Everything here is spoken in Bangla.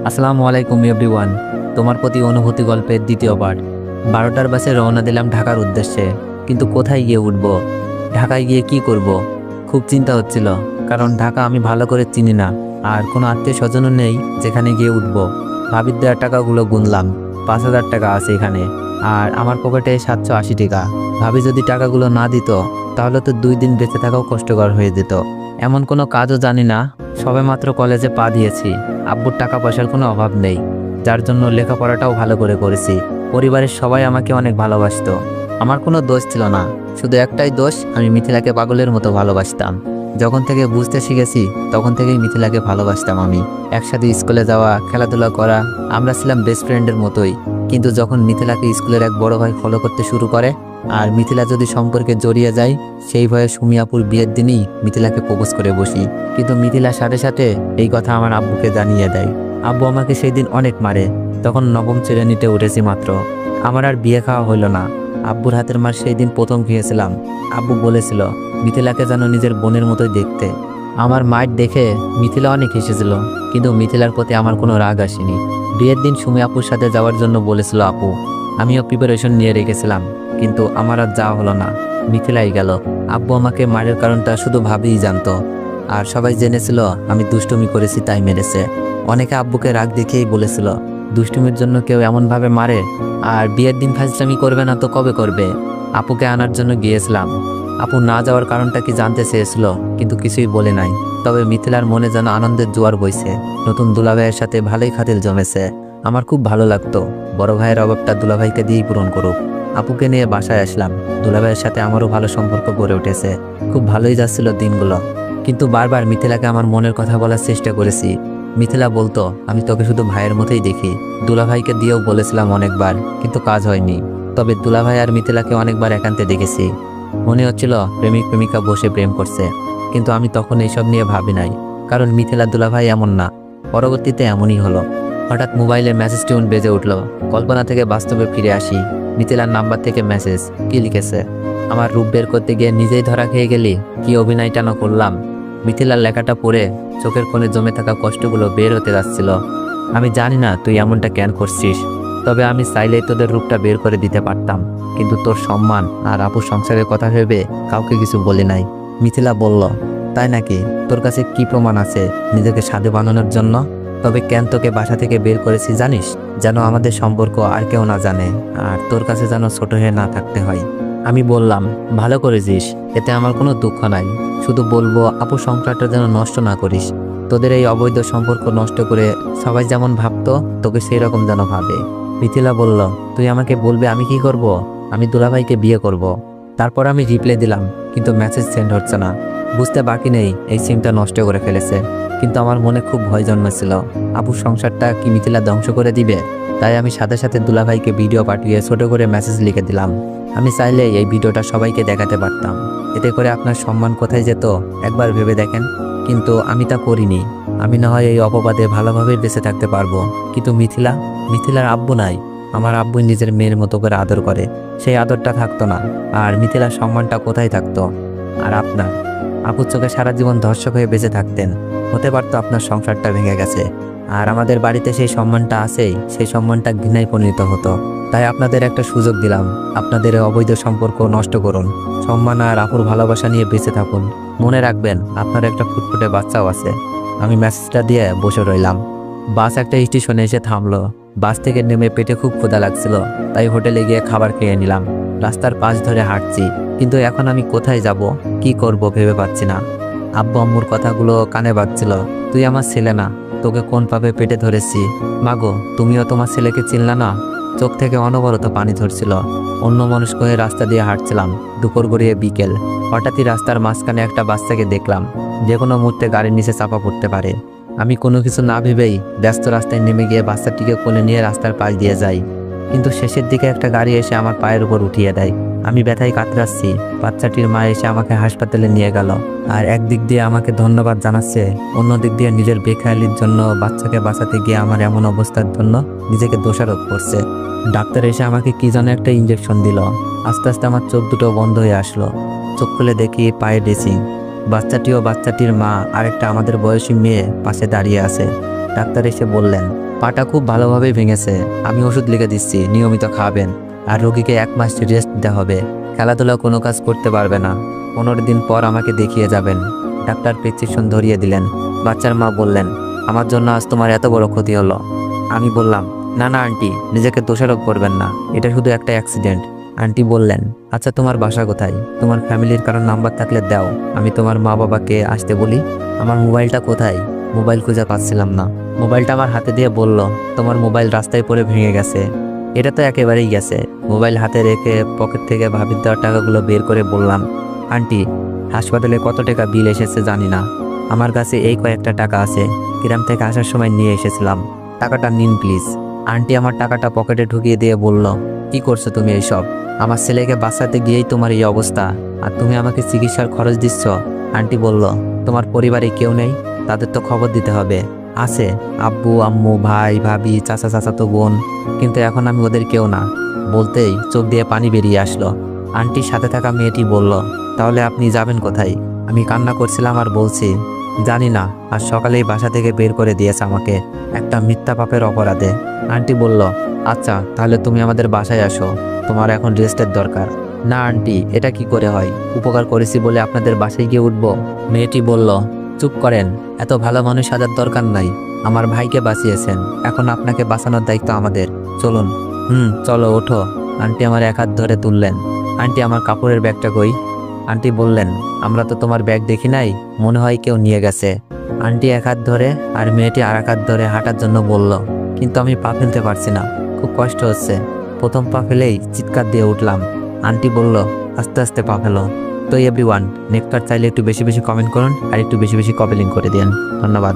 আসসালামু আলাইকুম এভরিওয়ান। তোমার প্রতি অনুভূতি গল্পের দ্বিতীয় পার্ট। 12টার বাসে রওনা দিলাম ঢাকার উদ্দেশ্যে, কিন্তু কোথায় গিয়ে উঠব, ঢাকায় গিয়ে কি করব, খুব চিন্তা হচ্ছিল। কারণ ঢাকা আমি ভালো করে চিনি না, আর কোনো আত্মীয় স্বজনও নেই যেখানে গিয়ে উঠব। ভাবির দেওয়ার টাকাগুলো গুনলাম, 5,000 টাকা আছে এখানে, আর আমার পকেটে 780 টাকা। ভাবি যদি টাকাগুলো না দিত তাহলে তো 2 দিন বেঁচে থাকাও কষ্টকর হয়ে যেত। এমন কোনো কাজও জানি না, সবেমাত্র কলেজে পা দিয়েছি। আব্বুর টাকা পয়সার কোনো অভাব নেই, যার জন্য লেখাপড়াটাও ভালো করে করেছি। পরিবারের সবাই আমাকে অনেক ভালোবাসতো। আমার কোনো দোষ ছিল না, শুধু একটাই দোষ, আমি মিথিলাকে পাগলের মতো ভালোবাসতাম। যখন থেকে বুঝতে শিখেছি তখন থেকেই মিথিলাকে ভালোবাসতাম আমি। একসাথে স্কুলে যাওয়া, খেলাধুলা করা, আমরা ছিলাম বেস্ট ফ্রেন্ডের মতোই। কিন্তু যখন মিথিলাকে স্কুলের এক বড় ভাই ফলো করতে শুরু করে, আর মিথিলা যদি সম্পর্কে জড়িয়ে যায়, সেই ভয়ে সুমিয়াপুর বিয়ের দিনই মিথিলাকে প্রপোজ করে বসি। কিন্তু মিথিলার সাথে সাথে এই কথা আমার আব্বুকে জানিয়ে দেয়। আব্বু আমাকে সেই দিন অনেক মারে। তখন নবম শ্রেণীতে উঠেছি মাত্র। আমার আর বিয়ে খাওয়া হলো না। আব্বুর হাতের মার সেই দিন প্রথম খেয়েছিলাম। আব্বু বলেছিল মিথিলাকে যেন নিজের বোনের মতোই দেখতে। আমার মায়ের দেখে মিথিলা অনেক হেসেছিল, কিন্তু মিথিলার প্রতি আমার কোনো রাগ আসেনি। বিয়ের দিন সুমি আপুর সাথে যাওয়ার জন্য বলেছিল আপু, আমিও প্রিপারেশন নিয়ে রেখেছিলাম, কিন্তু আমার আর যাওয়া হলো না, মিথিলাই গেল। আব্বু আমাকে মারের কারণটা শুধু ভাবিই জানতো, আর সবাই জেনেছিল আমি দুষ্টুমি করেছি তাই মেরেছে। অনেকে আব্বুকে রাগ দেখিয়েই বলেছিল দুষ্টুমির জন্য কেউ এমনভাবে মারে, আর বিয়ের দিন ফাজলামি করবে না তো কবে করবে। আপুকে আনার জন্য গিয়েছিলাম। আপু না যাওয়ার কারণটা কি জানতে চেয়েছিল, কিন্তু কিছুই বলে নাই। তবে মিথিলার মনে যেন আনন্দের জোয়ার বইছে। নতুন দুলাভাইয়ের সাথে ভালোই খাতির জমেছে। আমার খুব ভালো লাগতো বড় ভাইয়ের অভাবটা দুলাভাইকে দিয়েই পূরণ করুক। আপুকে নিয়ে বাসায় আসলাম। দুলাভাইয়ের সাথে আমারও ভালো সম্পর্ক গড়ে উঠেছে। খুব ভালোই যাচ্ছিল দিনগুলো। কিন্তু বারবার মিথিলাকে আমার মনের কথা বলার চেষ্টা করেছি। মিথিলা বলতো আমি তোকে শুধু ভাইয়ের মতোই দেখি। দুলাভাইকে দিয়েও বলেছিলাম অনেকবার, কিন্তু কাজ হয়নি। তবে দুলাভাই আর মিথিলাকে অনেকবার একান্তে দেখেছি। মনে হচ্ছিল প্রেমিক প্রেমিকা বসে প্রেম করছে, কিন্তু আমি তখন এইসব নিয়ে ভাবি নাই, কারণ মিথিলা দুলাভাই এমন না। পরবর্তীতে এমনই হলো। হঠাৎ মোবাইলের মেসেজ টিউন বেজে উঠল। কল্পনা থেকে বাস্তবে ফিরে আসি। মিথিলার নাম্বার থেকে মেসেজ। কি লিখেছে? আমার রূপ বের করতে গিয়ে নিজেই ধরা খেয়ে গেলি, কি অভিনয়টা না করলাম। মিথিলার লেখাটা পড়ে চোখের কোণে জমে থাকা কষ্টগুলো বের হতে যাচ্ছিল। আমি জানি না তুই এমনটা কেন করছিস, তবে আমি চাইলেই তোদের রূপটা বের করে দিতে পারতাম, কিন্তু তোর সম্মান আর আপুর সংসারের কথা ভেবে কাউকে কিছু বলি নাই। মিথিলা বলল, তাই নাকি? তোর কাছে কি প্রমাণ আছে নিজেকে সাধু বানানোর জন্য? তবে কেন তোকে বাসা থেকে বের করেছি জানিস? যেন আমাদের সম্পর্ক আর কেউ না জানে, আর তোর কাছে যেন ছোট হয়ে না থাকতে হয়। আমি বললাম, ভালো করেছিস, এতে আমার কোনো দুঃখ নাই। শুধু বলবো আপুর সংসারটা যেন নষ্ট না করিস। তোদের এই অবৈধ সম্পর্ক নষ্ট করে সবাই যেমন ভাবতো তোকে সেই রকম যেন ভাবে। মিথিলা বলল, তুই আমাকে বলবে আমি কি করব? আমি দুলাভাইকে বিয়ে করব। তারপর আমি রিপ্লাই দিলাম, কিন্তু মেসেজ সেন্ড হচ্ছে না। বুঝতে বাকি নেই এই সিমটা নষ্ট করে ফেলেছে। কিন্তু আমার মনে খুব ভয় জন্মেছিল, আপুর সংসারটা কি মিথিলা ধ্বংস করে দিবে। তাই আমি সাথে সাথে দুলাভাইকে ভিডিও পাঠিয়ে ছোট করে মেসেজ লিখে দিলাম। আমি চাইলে এই ভিডিওটা সবাইকে দেখাতে পারতাম, এতে করে আপনার সম্মান কোথায় যেত একবার ভেবে দেখেন। কিন্তু আমি তা করিনি। আমি না হয় এই অপবাদে ভালোভাবে বেঁচে থাকতে পারবো, কিন্তু মিথিলার আব্বু নাই। আমার আব্বু নিজের মেয়ের মতো করে আদর করে, সেই আদরটা থাকতো না। আর মিথিলার সম্মানটা কোথায় থাকতো? আর আপনার আপুর চোখে সারা জীবন ধর্ষক হয়ে বেঁচে থাকতেন। হতে পারতো আপনার সংসারটা ভেঙে গেছে, আর আমাদের বাড়িতে সেই সম্মানটা আছেই, সেই সম্মানটা ঘৃণায় পরিণত হতো। তাই আপনাদের একটা সুযোগ দিলাম, আপনাদের অবৈধ সম্পর্ক নষ্ট করুন, সম্মান আর আপুর ভালোবাসা নিয়ে বেঁচে থাকুন। মনে রাখবেন আপনার একটা ফুটফুটে বাচ্চাও আছে। আমি মেসেজটা দিয়ে বসে রইলাম। বাস একটা স্টেশনে এসে থামলো। বাস থেকে নেমে পেটে খুব ক্ষুধা লাগছিল, তাই হোটেলে গিয়ে খাবার খেয়ে নিলাম। রাস্তার পাশ ধরে হাঁটছি, কিন্তু এখন আমি কোথায় যাব, কি করব ভেবে পাচ্ছি না। আব্বু আম্মুর কথাগুলো কানে বাজছিল। তুই আমার ছেলে না, তোকে কোন পাবে পেটে ধরেছি। মাগো, তুমিও তোমার ছেলেকে চিনলা না? চোখ থেকে অনবরত পানি ধরছিল। অন্য মানুষ হয়ে রাস্তা দিয়ে হাঁটছিলাম। দুপুর গড়িয়ে বিকেল। হঠাৎই রাস্তার মাঝখানে একটা বাচ্চাকে দেখলাম, যে কোনো মুহূর্তে গাড়ির নিচে চাপা পড়তে পারে। আমি কোনো কিছু না ভেবেই ব্যস্ত রাস্তায় নেমে গিয়ে বাচ্চাটিকে কোলে নিয়ে রাস্তার পাশ দিয়ে যাই। কিন্তু শেষের দিকে একটা গাড়ি এসে আমার পায়ের উপর উঠিয়ে দেয়। আমি ব্যথায় কাতরাচ্ছি। বাচ্চাটির মা এসে আমাকে হাসপাতালে নিয়ে গেল, আর একদিক দিয়ে আমাকে ধন্যবাদ জানাচ্ছে, অন্য দিক দিয়ে নিজের বেখেয়ালির জন্য বাচ্চাকে বাঁচাতে গিয়ে আমার এমন অবস্থার জন্য নিজেকে দোষারোপ করছে। ডাক্তার এসে আমাকে কি যেন একটা ইঞ্জেকশন দিল। আস্তে আস্তে আমার চোখ দুটো বন্ধ হয়ে আসলো। চোখ খুলে দেখি পায়ে ড্রেসিং। বাচ্চাটি ও বাচ্চাটির মা আরেকটা আমাদের বয়সী মেয়ে পাশে দাঁড়িয়ে আছে। ডাক্তার এসে বললেন, পাটা খুব ভালোভাবে ভেঙেছে। আমি ওষুধ লিখে দিচ্ছি, নিয়মিত খাবেন। আর রোগীকে 1 মাস রেস্ট দিতে হবে। খেলাধুলা কোনো কাজ করতে পারবে না। 15 দিন পর আমাকে দেখিয়ে যাবেন। ডাক্তার প্রেসক্রিপশন ধরিয়ে দিলেন। বাচ্চার মা বললেন, আমার জন্য আজ তোমার এত বড় ক্ষতি হলো। আমি বললাম, না না আন্টি, নিজেকে দোষারোপ করবেন না, এটা শুধু একটা অ্যাক্সিডেন্ট। আন্টি বললেন, আচ্ছা তোমার বাসা কোথায়? তোমার ফ্যামিলির কারোর নাম্বার থাকলে দাও, আমি তোমার মা বাবাকে আসতে বলি। আমার মোবাইলটা কোথায়? মোবাইল খুঁজে পাচ্ছিলাম না। মোবাইলটা আমার হাতে দিয়ে বলল, তোমার মোবাইল রাস্তায় পড়ে ভেঙে গেছে। এটা তো একেবারেই গেছে। মোবাইল হাতে রেখে পকেট থেকে ভাবির দেওয়ার টাকাগুলো বের করে বললাম, আন্টি, হাসপাতালে কত টাকা বিল এসেছে জানি না, আমার কাছে এই কয়েকটা টাকা আছে, গ্রাম থেকে আসার সময় নিয়ে এসেছিলাম, টাকাটা নিন প্লিজ। আন্টি আমার টাকাটা পকেটে ঢুকিয়ে দিয়ে বলল, কি করছো তুমি এইসব? আমার ছেলেকে বাঁচাতে গিয়েই তোমার এই অবস্থা, আর তুমি আমাকে চিকিৎসার খরচ দিচ্ছ। আন্টি বলল, তোমার পরিবারে কেউ নেই? তাদের তো খবর দিতে হবে। আছে, আব্বু আম্মু ভাই ভাবি চাচা চাচাতো বোন, কিন্তু এখন আমি ওদের কেউ না। বলতেই চোখ দিয়ে পানি বেরিয়ে আসলো। আন্টির সাথে থাকা মেয়েটি বলল, তাহলে আপনি যাবেন কোথায়? আমি কান্না করছিলাম আর বলছি, জানি না, আর সকালেই বাসা থেকে বের করে দিয়েছে আমাকে একটা মিথ্যা পাপের অপরাধে। আন্টি বলল, আচ্ছা তাহলে তুমি আমাদের বাসায় আসো, তোমার এখন রেস্টের দরকার। না আন্টি, এটা কি করে হয়? উপকার করেছি বলে আপনাদের বাসায় গিয়ে উঠবো? মেয়েটি বলল, চুপ করেন, এত ভালো মানুষ সাজার দরকার নাই। আমার ভাইকে বাঁচিয়েছেন, এখন আপনাকে বাঁচানোর দায়িত্ব আমাদের। চলুন। চলো ওঠো। আন্টি আমার 1 হাত ধরে তুললেন। আন্টি আমার কাপড়ের ব্যাগটা কই? আন্টি বললেন, আমরা তো তোমার ব্যাগ দেখি নাই, মনে হয় কেউ নিয়ে গেছে। আন্টি 1 হাত ধরে আর মেয়েটি আর 1 হাত ধরে হাঁটার জন্য বলল, কিন্তু আমি পা ফেলতে পারছি না, খুব কষ্ট হচ্ছে। প্রথম পা ফেলেই চিৎকার দিয়ে উঠলাম। আন্টি বলল, আস্তে আস্তে পা ফেলো। তো এভরিওয়ান, নেক্সট পার্ট চাইলে একটু বেশি বেশি কমেন্ট করুন আর একটু বেশি বেশি কপি লিঙ্ক করে দিন। ধন্যবাদ।